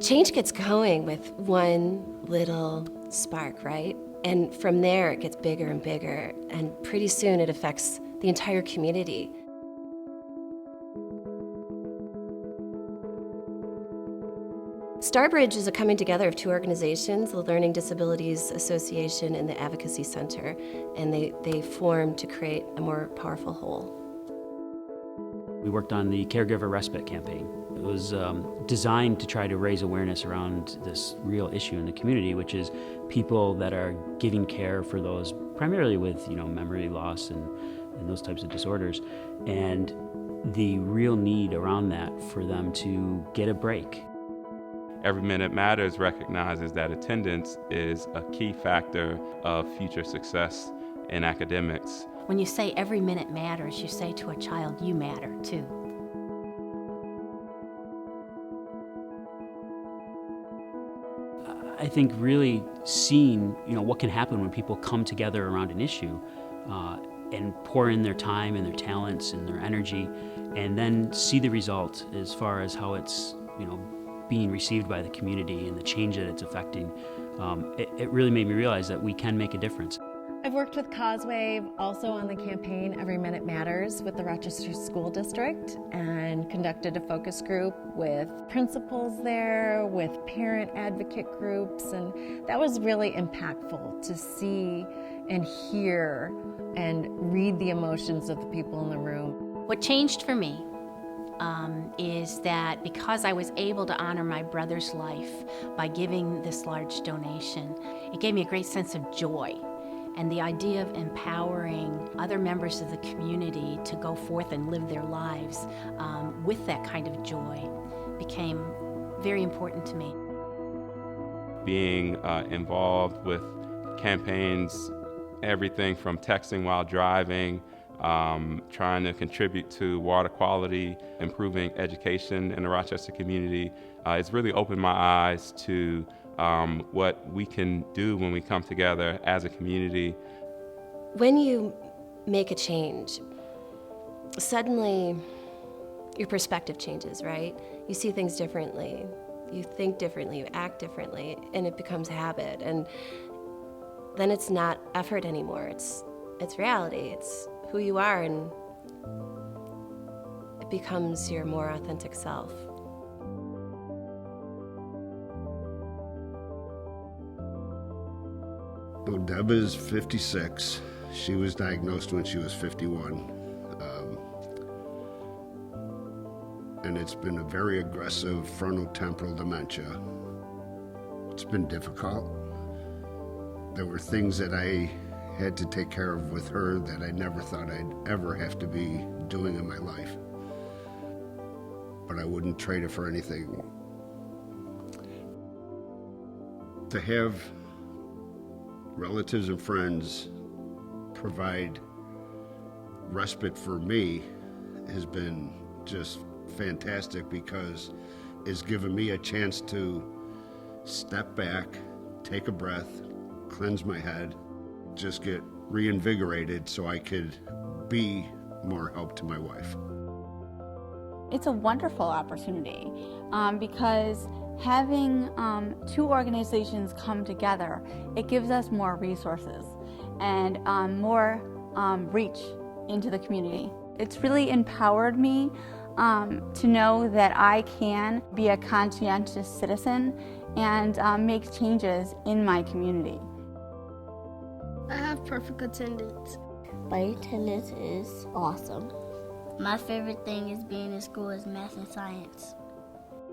Change gets going with one little spark, right? And from there, it gets bigger and bigger, and pretty soon it affects the entire community. Starbridge is a coming together of two organizations, the Learning Disabilities Association and the Advocacy Center, and they formed to create a more powerful whole. We worked on the Caregiver Respite Campaign. It was designed to try to raise awareness around this real issue in the community, which is people that are giving care for those primarily with memory loss and those types of disorders, and the real need around that for them to get a break. Every Minute Matters recognizes that attendance is a key factor of future success in academics. When you say every minute matters, you say to a child, you matter too. I think really seeing what can happen when people come together around an issue and pour in their time and their talents and their energy, and then see the result as far as how it's being received by the community and the change that it's affecting. It really made me realize that we can make a difference. I've worked with Causewave also on the campaign Every Minute Matters with the Rochester School District, and conducted a focus group with principals there, with parent advocate groups, and that was really impactful to see and hear and read the emotions of the people in the room. What changed for me is that because I was able to honor my brother's life by giving this large donation, it gave me a great sense of joy. And the idea of empowering other members of the community to go forth and live their lives with that kind of joy became very important to me. Being involved with campaigns, everything from texting while driving, trying to contribute to water quality, improving education in the Rochester community, it's really opened my eyes to what we can do when we come together as a community. When you make a change, suddenly your perspective changes, right? You see things differently, you think differently, you act differently, and it becomes habit. And then it's not effort anymore, it's reality, it's who you are, and it becomes your more authentic self. Well, Deb is 56. She was diagnosed when she was 51. And it's been a very aggressive frontotemporal dementia. It's been difficult. There were things that I had to take care of with her that I never thought I'd ever have to be doing in my life. But I wouldn't trade it for anything. To have relatives and friends provide respite for me has been just fantastic, because it's given me a chance to step back, take a breath, cleanse my head, just get reinvigorated so I could be more help to my wife. It's a wonderful opportunity because having two organizations come together, it gives us more resources and more reach into the community. It's really empowered me to know that I can be a conscientious citizen and make changes in my community. I have perfect attendance. My attendance is awesome. My favorite thing is being in school is math and science.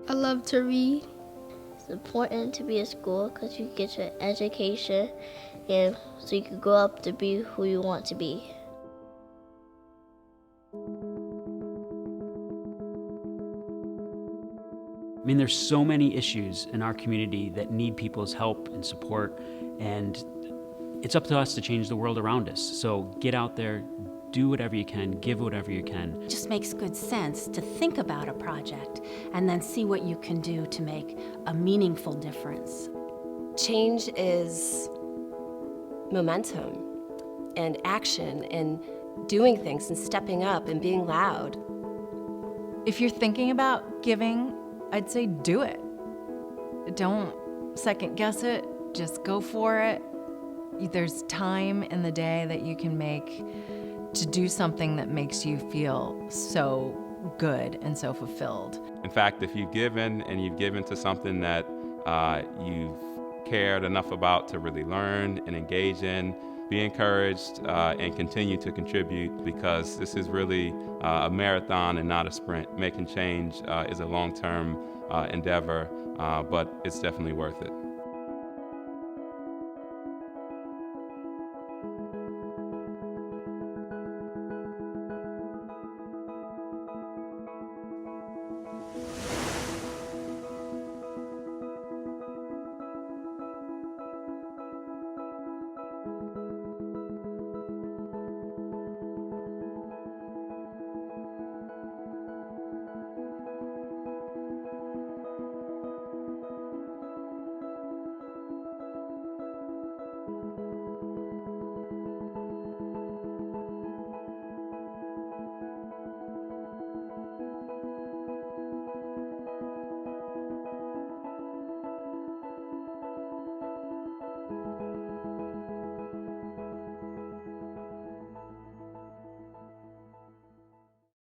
I love to read. It's important to be at school because you get your education, and so you can grow up to be who you want to be. I mean, there's so many issues in our community that need people's help and support, and it's up to us to change the world around us. So get out there, do whatever you can, give whatever you can. It just makes good sense to think about a project and then see what you can do to make a meaningful difference. Change is momentum and action and doing things and stepping up and being loud. If you're thinking about giving, I'd say do it. Don't second guess it, just go for it. There's time in the day that you can make to do something that makes you feel so good and so fulfilled. In fact, if you've given and you've given to something that you've cared enough about to really learn and engage in, be encouraged and continue to contribute, because this is really a marathon and not a sprint. Making change is a long-term endeavor, but it's definitely worth it.